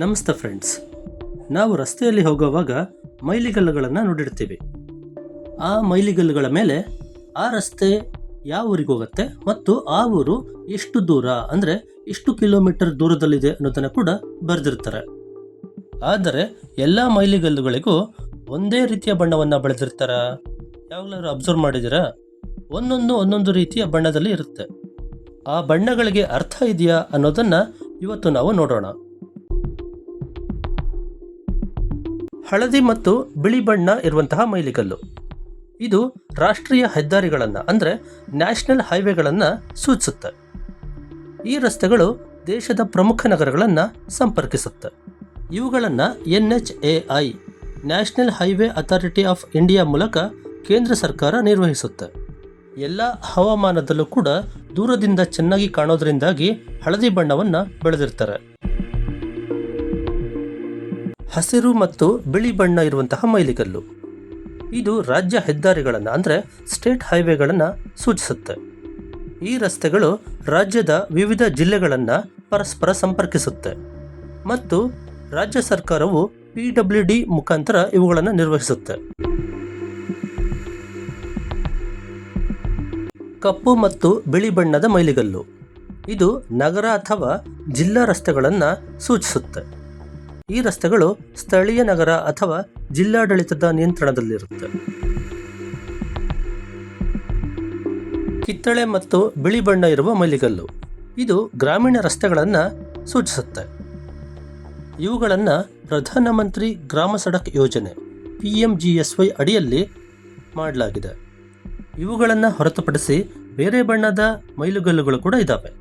ನಮಸ್ತೆ ಫ್ರೆಂಡ್ಸ್. ನಾವು ರಸ್ತೆಯಲ್ಲಿ ಹೋಗುವಾಗ ಮೈಲಿಗಲ್ಲುಗಳನ್ನು ನೋಡಿರ್ತೀವಿ. ಆ ಮೈಲಿಗಲ್ಲುಗಳ ಮೇಲೆ ಆ ರಸ್ತೆ ಯಾವ ಊರಿಗೆ ಹೋಗುತ್ತೆ ಮತ್ತು ಆ ಊರು ಎಷ್ಟು ದೂರ ಅಂದರೆ ಎಷ್ಟು ಕಿಲೋಮೀಟರ್ ದೂರದಲ್ಲಿದೆ ಅನ್ನೋದನ್ನು ಕೂಡ ಬರೆದಿರ್ತಾರೆ. ಆದರೆ ಎಲ್ಲ ಮೈಲಿಗಲ್ಲುಗಳಿಗೂ ಒಂದೇ ರೀತಿಯ ಬಣ್ಣವನ್ನು ಬೆಳೆದಿರ್ತಾರ? ಯಾವಾಗಲಾದ್ರು ಅಬ್ಸರ್ವ್ ಮಾಡಿದ್ದೀರಾ? ಒಂದೊಂದು ರೀತಿಯ ಬಣ್ಣದಲ್ಲಿ ಇರುತ್ತೆ. ಆ ಬಣ್ಣಗಳಿಗೆ ಅರ್ಥ ಇದೆಯಾ ಅನ್ನೋದನ್ನು ಇವತ್ತು ನಾವು ನೋಡೋಣ. ಹಳದಿ ಮತ್ತು ಬಿಳಿ ಬಣ್ಣ ಇರುವಂತಹ ಮೈಲಿಗಲ್ಲು ಇದು ರಾಷ್ಟ್ರೀಯ ಹೆದ್ದಾರಿಗಳನ್ನು ಅಂದರೆ ನ್ಯಾಷನಲ್ ಹೈವೇಗಳನ್ನು ಸೂಚಿಸುತ್ತೆ. ಈ ರಸ್ತೆಗಳು ದೇಶದ ಪ್ರಮುಖ ನಗರಗಳನ್ನು ಸಂಪರ್ಕಿಸುತ್ತೆ. ಇವುಗಳನ್ನು NHAI national highway authority of India ಮೂಲಕ ಕೇಂದ್ರ ಸರ್ಕಾರ ನಿರ್ವಹಿಸುತ್ತೆ. ಎಲ್ಲ ಹವಾಮಾನದಲ್ಲೂ ಕೂಡ ದೂರದಿಂದ ಚೆನ್ನಾಗಿ ಕಾಣೋದ್ರಿಂದಾಗಿ ಹಳದಿ ಬಣ್ಣವನ್ನು ಬೆಳೆದಿರ್ತಾರೆ. ಹಸಿರು ಮತ್ತು ಬಿಳಿ ಬಣ್ಣ ಇರುವಂತಹ ಮೈಲಿಗಲ್ಲು ಇದು ರಾಜ್ಯ ಹೆದ್ದಾರಿಗಳನ್ನು ಅಂದರೆ ಸ್ಟೇಟ್ ಹೈವೇಗಳನ್ನು ಸೂಚಿಸುತ್ತೆ. ಈ ರಸ್ತೆಗಳು ರಾಜ್ಯದ ವಿವಿಧ ಜಿಲ್ಲೆಗಳನ್ನು ಪರಸ್ಪರ ಸಂಪರ್ಕಿಸುತ್ತೆ ಮತ್ತು ರಾಜ್ಯ ಸರ್ಕಾರವು PWD ಮುಖಾಂತರ ಇವುಗಳನ್ನು ನಿರ್ವಹಿಸುತ್ತೆ. ಕಪ್ಪು ಮತ್ತು ಬಿಳಿ ಬಣ್ಣದ ಮೈಲಿಗಲ್ಲು ಇದು ನಗರ ಅಥವಾ ಜಿಲ್ಲಾ ರಸ್ತೆಗಳನ್ನು ಸೂಚಿಸುತ್ತೆ. ಈ ರಸ್ತೆಗಳು ಸ್ಥಳೀಯ ನಗರ ಅಥವಾ ಜಿಲ್ಲಾಡಳಿತದ ನಿಯಂತ್ರಣದಲ್ಲಿರುತ್ತೆ. ಕಿತ್ತಳೆ ಮತ್ತು ಬಿಳಿ ಬಣ್ಣ ಇರುವ ಮೈಲಿಗಲ್ಲು ಇದು ಗ್ರಾಮೀಣ ರಸ್ತೆಗಳನ್ನು ಸೂಚಿಸುತ್ತೆ. ಇವುಗಳನ್ನು ಪ್ರಧಾನಮಂತ್ರಿ ಗ್ರಾಮ ಸಡಕ್ ಯೋಜನೆ PMGSY ಅಡಿಯಲ್ಲಿ ಮಾಡಲಾಗಿದೆ. ಇವುಗಳನ್ನು ಹೊರತುಪಡಿಸಿ ಬೇರೆ ಬಣ್ಣದ ಮೈಲಿಗಲ್ಲುಗಳು ಕೂಡ ಇದ್ದಾವೆ.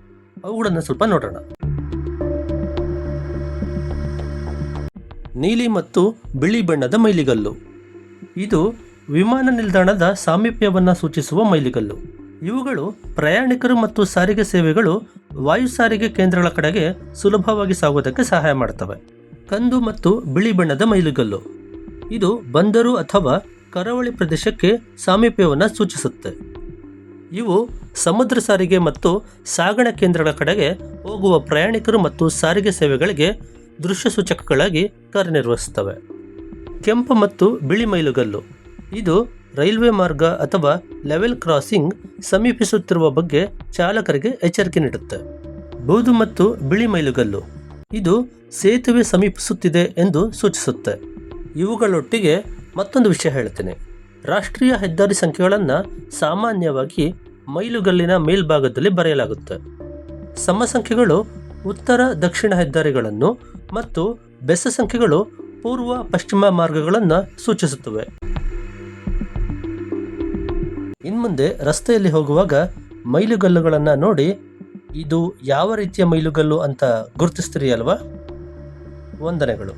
ಅವುಗಳನ್ನು ಸ್ವಲ್ಪ ನೋಡೋಣ. ನೀಲಿ ಮತ್ತು ಬಿಳಿ ಬಣ್ಣದ ಮೈಲಿಗಲ್ಲು ಇದು ವಿಮಾನ ನಿಲ್ದಾಣದ ಸಾಮೀಪ್ಯವನ್ನು ಸೂಚಿಸುವ ಮೈಲಿಗಲ್ಲು. ಇವುಗಳು ಪ್ರಯಾಣಿಕರು ಮತ್ತು ಸಾರಿಗೆ ಸೇವೆಗಳು ವಾಯು ಸಾರಿಗೆ ಕೇಂದ್ರಗಳ ಕಡೆಗೆ ಸುಲಭವಾಗಿ ಸಾಗುವುದಕ್ಕೆ ಸಹಾಯ ಮಾಡ್ತವೆ. ಕಂದು ಮತ್ತು ಬಿಳಿ ಬಣ್ಣದ ಮೈಲಿಗಲ್ಲು ಇದು ಬಂದರು ಅಥವಾ ಕರಾವಳಿ ಪ್ರದೇಶಕ್ಕೆ ಸಾಮೀಪ್ಯವನ್ನು ಸೂಚಿಸುತ್ತೆ. ಇವು ಸಮುದ್ರ ಸಾರಿಗೆ ಮತ್ತು ಸಾಗಣೆ ಕೇಂದ್ರಗಳ ಕಡೆಗೆ ಹೋಗುವ ಪ್ರಯಾಣಿಕರು ಮತ್ತು ಸಾರಿಗೆ ಸೇವೆಗಳಿಗೆ ದೃಶ್ಯ ಸೂಚಕಗಳಾಗಿ ಕಾರ್ಯನಿರ್ವಹಿಸುತ್ತವೆ. ಕೆಂಪು ಮತ್ತು ಬಿಳಿ ಮೈಲಿಗಲ್ಲು ಇದು ರೈಲ್ವೆ ಮಾರ್ಗ ಅಥವಾ ಲೆವೆಲ್ ಕ್ರಾಸಿಂಗ್ ಸಮೀಪಿಸುತ್ತಿರುವ ಬಗ್ಗೆ ಚಾಲಕರಿಗೆ ಎಚ್ಚರಿಕೆ ನೀಡುತ್ತೆ. ಬೂದು ಮತ್ತು ಬಿಳಿ ಮೈಲಿಗಲ್ಲು ಇದು ಸೇತುವೆ ಸಮೀಪಿಸುತ್ತಿದೆ ಎಂದು ಸೂಚಿಸುತ್ತೆ. ಇವುಗಳೊಟ್ಟಿಗೆ ಮತ್ತೊಂದು ವಿಷಯ ಹೇಳ್ತೇನೆ. ರಾಷ್ಟ್ರೀಯ ಹೆದ್ದಾರಿ ಸಂಖ್ಯೆಗಳನ್ನು ಸಾಮಾನ್ಯವಾಗಿ ಮೈಲುಗಲ್ಲಿನ ಮೇಲ್ಭಾಗದಲ್ಲಿ ಬರೆಯಲಾಗುತ್ತೆ. ಸಮ ಸಂಖ್ಯೆಗಳು ಉತ್ತರ ದಕ್ಷಿಣ ಹೆದ್ದಾರಿಗಳನ್ನು ಮತ್ತು ಬೆಸ ಸಂಖ್ಯೆಗಳು ಪೂರ್ವ ಪಶ್ಚಿಮ ಮಾರ್ಗಗಳನ್ನು ಸೂಚಿಸುತ್ತವೆ. ಇನ್ಮುಂದೆ ರಸ್ತೆಯಲ್ಲಿ ಹೋಗುವಾಗ ಮೈಲುಗಲ್ಲುಗಳನ್ನು ನೋಡಿ ಇದು ಯಾವ ರೀತಿಯ ಮೈಲುಗಲ್ಲು ಅಂತ ಗುರುತಿಸ್ತೀರಿ ಅಲ್ವಾ? ವಂದನೆಗಳು.